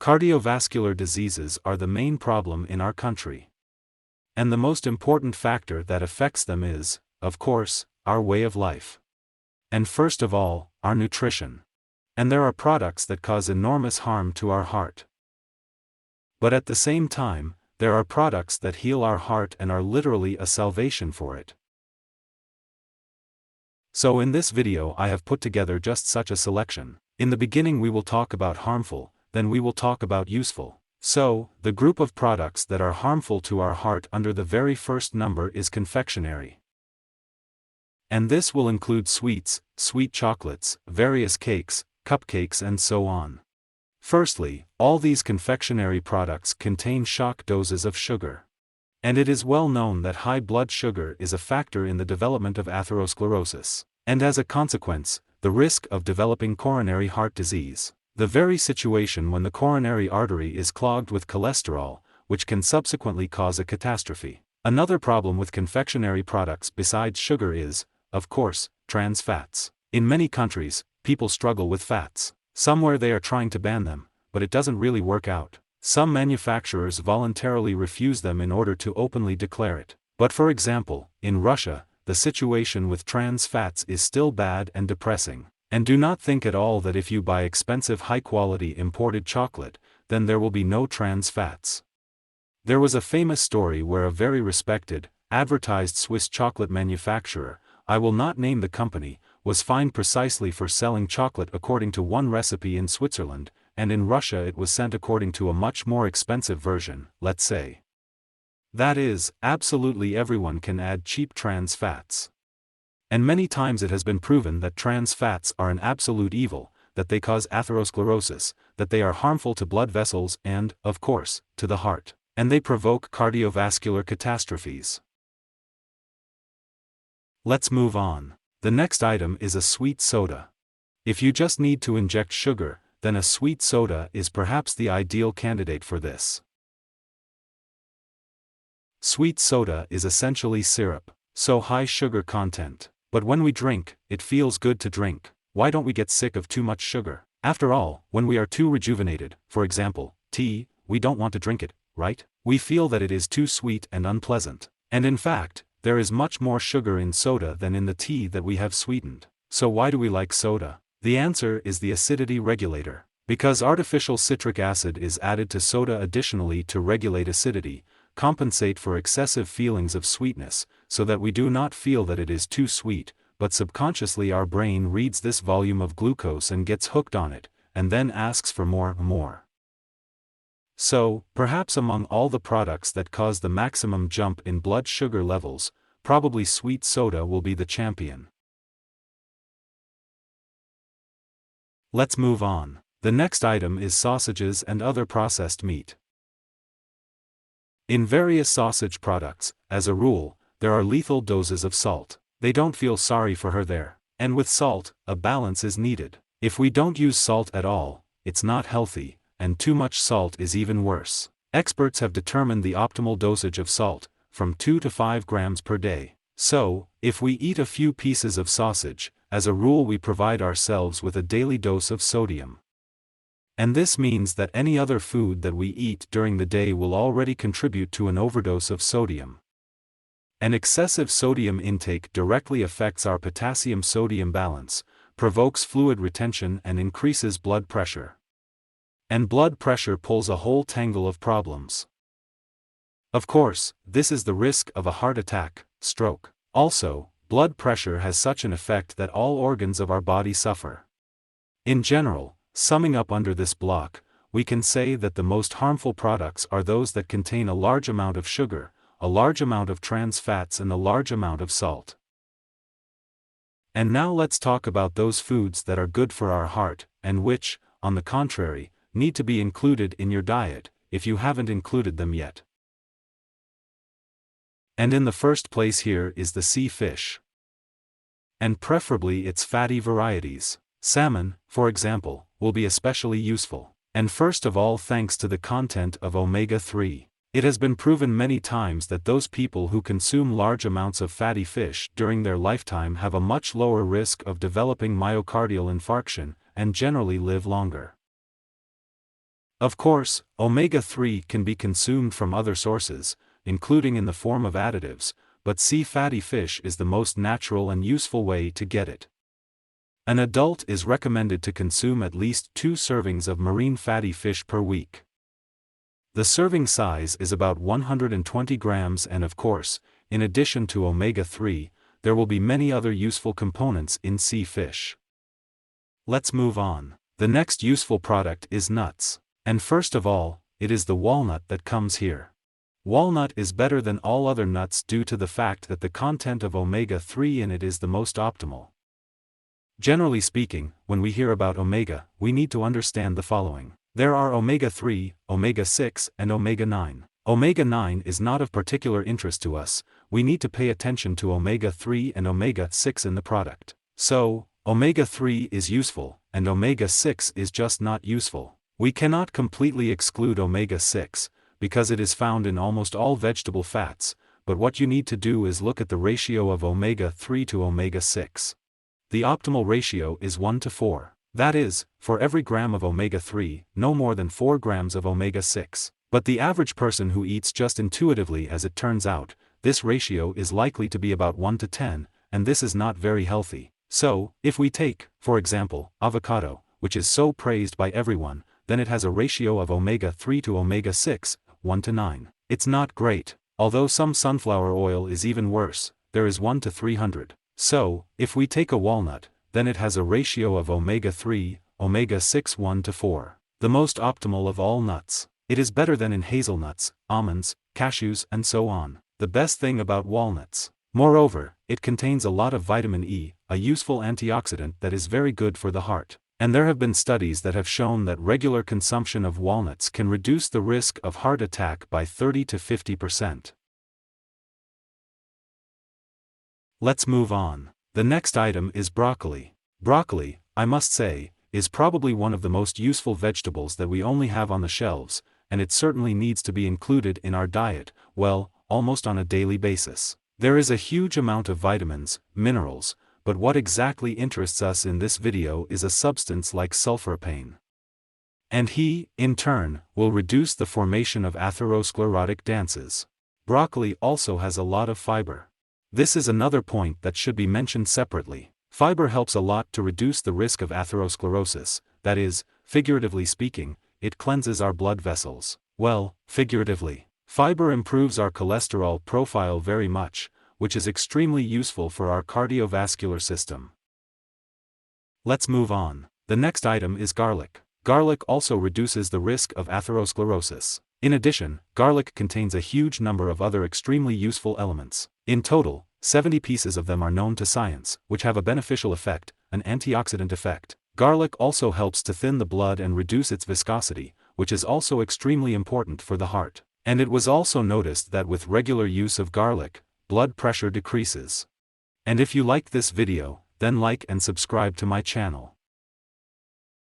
Cardiovascular diseases are the main problem in our country. And the most important factor that affects them is, of course, our way of life. And first of all, our nutrition. And there are products that cause enormous harm to our heart. But at the same time, there are products that heal our heart and are literally a salvation for it. So in this video I have put together just such a selection. In the beginning we will talk about harmful, then we will talk about useful. So, the group of products that are harmful to our heart under the very first number is confectionery. And this will include sweets, sweet chocolates, various cakes, cupcakes and so on. Firstly, all these confectionery products contain shock doses of sugar. And it is well known that high blood sugar is a factor in the development of atherosclerosis, and as a consequence, the risk of developing coronary heart disease, the very situation when the coronary artery is clogged with cholesterol, which can subsequently cause a catastrophe. Another problem with confectionery products besides sugar is, of course, trans fats. In many countries, people struggle with fats. Somewhere they are trying to ban them, but it doesn't really work out. Some manufacturers voluntarily refuse them in order to openly declare it. But for example, in Russia, the situation with trans fats is still bad and depressing. And do not think at all that if you buy expensive high-quality imported chocolate, then there will be no trans fats. There was a famous story where a very respected, advertised Swiss chocolate manufacturer, I will not name the company, was fined precisely for selling chocolate according to one recipe in Switzerland, and in Russia it was sent according to a much more expensive version, let's say. That is, absolutely everyone can add cheap trans fats. And many times it has been proven that trans fats are an absolute evil, that they cause atherosclerosis, that they are harmful to blood vessels and, of course, to the heart, and they provoke cardiovascular catastrophes. Let's move on. The next item is a sweet soda. If you just need to inject sugar, then a sweet soda is perhaps the ideal candidate for this. Sweet soda is essentially syrup, so high sugar content. But when we drink, it feels good to drink. Why don't we get sick of too much sugar? After all, when we are too rejuvenated, for example, tea, we don't want to drink it, right? We feel that it is too sweet and unpleasant. And in fact, there is much more sugar in soda than in the tea that we have sweetened. So why do we like soda? The answer is the acidity regulator. Because artificial citric acid is added to soda additionally to regulate acidity, compensate for excessive feelings of sweetness, so that we do not feel that it is too sweet, but subconsciously our brain reads this volume of glucose and gets hooked on it, and then asks for more. So, perhaps among all the products that cause the maximum jump in blood sugar levels, probably sweet soda will be the champion. Let's move on. The next item is sausages and other processed meat. In various sausage products, as a rule, there are lethal doses of salt. They don't feel sorry for her there. And with salt, a balance is needed. If we don't use salt at all, it's not healthy, and too much salt is even worse. Experts have determined the optimal dosage of salt, from 2 to 5 grams per day. So, if we eat a few pieces of sausage, as a rule we provide ourselves with a daily dose of sodium. And this means that any other food that we eat during the day will already contribute to an overdose of sodium. An excessive sodium intake directly affects our potassium-sodium balance, provokes fluid retention and increases blood pressure. And blood pressure pulls a whole tangle of problems. Of course, this is the risk of a heart attack, stroke. Also, blood pressure has such an effect that all organs of our body suffer. In general, summing up under this block, we can say that the most harmful products are those that contain a large amount of sugar, a large amount of trans fats and a large amount of salt. And now let's talk about those foods that are good for our heart, and which, on the contrary, need to be included in your diet, if you haven't included them yet. And in the first place here is the sea fish. And preferably its fatty varieties. Salmon, for example, will be especially useful. And first of all thanks to the content of omega-3. It has been proven many times that those people who consume large amounts of fatty fish during their lifetime have a much lower risk of developing myocardial infarction, and generally live longer. Of course, omega-3 can be consumed from other sources, including in the form of additives, but sea fatty fish is the most natural and useful way to get it. An adult is recommended to consume at least 2 servings of marine fatty fish per week. The serving size is about 120 grams and of course, in addition to omega-3, there will be many other useful components in sea fish. Let's move on. The next useful product is nuts. And first of all, it is the walnut that comes here. Walnut is better than all other nuts due to the fact that the content of omega-3 in it is the most optimal. Generally speaking, when we hear about omega, we need to understand the following. There are omega-3, omega-6, and omega-9. Omega-9 is not of particular interest to us, we need to pay attention to omega-3 and omega-6 in the product. So, omega-3 is useful, and omega-6 is just not useful. We cannot completely exclude omega-6, because it is found in almost all vegetable fats, but what you need to do is look at the ratio of omega-3 to omega-6. The optimal ratio is 1:4. That is, for every gram of omega-3, no more than 4 grams of omega-6. But the average person who eats just intuitively, as it turns out, this ratio is likely to be about 1:10, and this is not very healthy. So, if we take, for example, avocado, which is so praised by everyone, then it has a ratio of omega-3 to omega-6, 1:9. It's not great. Although some sunflower oil is even worse, there is 1:300. So, if we take a walnut, then it has a ratio of omega-3, omega-6 1:4. The most optimal of all nuts. It is better than in hazelnuts, almonds, cashews and so on. The best thing about walnuts. Moreover, it contains a lot of vitamin E, a useful antioxidant that is very good for the heart. And there have been studies that have shown that regular consumption of walnuts can reduce the risk of heart attack by 30 to 50%. Let's move on. The next item is broccoli. Broccoli, I must say, is probably one of the most useful vegetables that we only have on the shelves, and it certainly needs to be included in our diet, well, almost on a daily basis. There is a huge amount of vitamins, minerals, but what exactly interests us in this video is a substance like sulforaphane. And he, in turn, will reduce the formation of atherosclerotic dances. Broccoli also has a lot of fiber. This is another point that should be mentioned separately. Fiber helps a lot to reduce the risk of atherosclerosis, that is, figuratively speaking, it cleanses our blood vessels. Well, figuratively. Fiber improves our cholesterol profile very much, which is extremely useful for our cardiovascular system. Let's move on. The next item is garlic. Garlic also reduces the risk of atherosclerosis. In addition, garlic contains a huge number of other extremely useful elements. In total, 70 pieces of them are known to science, which have a beneficial effect, an antioxidant effect. Garlic also helps to thin the blood and reduce its viscosity, which is also extremely important for the heart. And it was also noticed that with regular use of garlic, blood pressure decreases. And if you liked this video, then like and subscribe to my channel.